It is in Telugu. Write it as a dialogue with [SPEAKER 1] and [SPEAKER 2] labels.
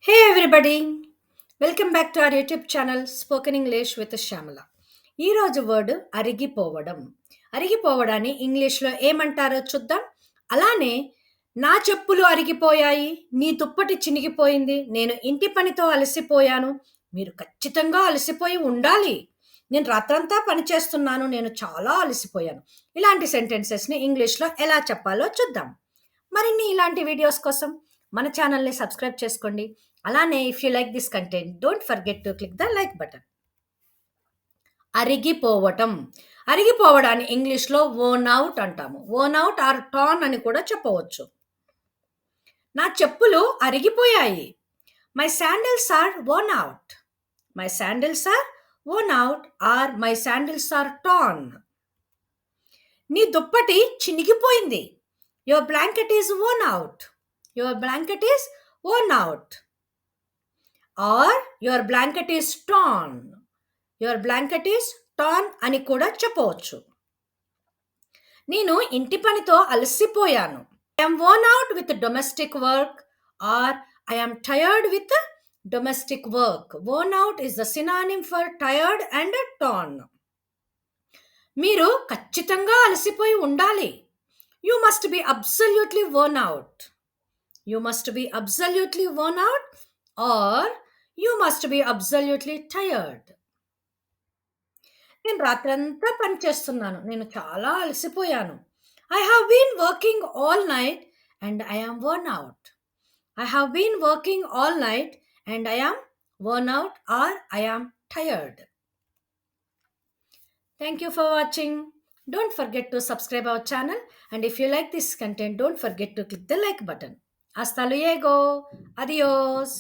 [SPEAKER 1] Hey everybody! Welcome back to our YouTube channel spoken English with Shyamala. ఈరోజు వర్డ్ అరిగిపోవడం. అరిగిపోవడాన్ని ఇంగ్లీష్లో ఏమంటారో చూద్దాం. అలానే నా చెప్పులు అరిగిపోయాయి, నీ దుప్పటి చినిగిపోయింది, నేను ఇంటి పనితో అలసిపోయాను, మీరు ఖచ్చితంగా అలసిపోయి ఉండాలి, నేను రాత్రంతా పని చేస్తున్నాను, నేను చాలా అలసిపోయాను. ఇలాంటి సెంటెన్సెస్ని ఇంగ్లీష్లో ఎలా చెప్పాలో చూద్దాం. మరిన్ని ఇలాంటి వీడియోస్ కోసం మన ఛానల్ని సబ్స్క్రైబ్ చేసుకోండి. అలానే if you like this content don't forget to click the like button. అరిగిపోవటం. అరిగిపోవడాన్ని ఇంగ్లీష్లో వోర్న్ అవుట్ అంటాము. వోర్న్ అవుట్ ఆర్ టార్న్ అని కూడా చెప్పవచ్చు. నా చెప్పులు అరిగిపోయాయి. My sandals are worn out. My sandals are worn out or my sandals are torn. నీ దుప్పటి చినిగిపోయింది. Your blanket is worn out. Your blanket is worn out. Or your blanket is torn. Your blanket is torn అని కూడా చెప్పవచ్చు. నేను ఇంటి పనితో అలసిపోయాను. I'm worn out with domestic work or I'm tired with domestic work. Worn out is the synonym for tired and torn. మీరు ఖచ్చితంగా అలసిపోయి ఉండాలి. You must be absolutely worn out. You must be absolutely worn out or you must be absolutely tired. నేను రాత్రంతా పని చేస్తున్నాను, నేను చాలా అలసిపోయాను. I have been working all night and I am worn out. I have been working all night and I am worn out or I am tired. Thank you for watching. Don't forget to subscribe our channel, and if you like this content, don't forget to click the like button. Hasta luego. Adios.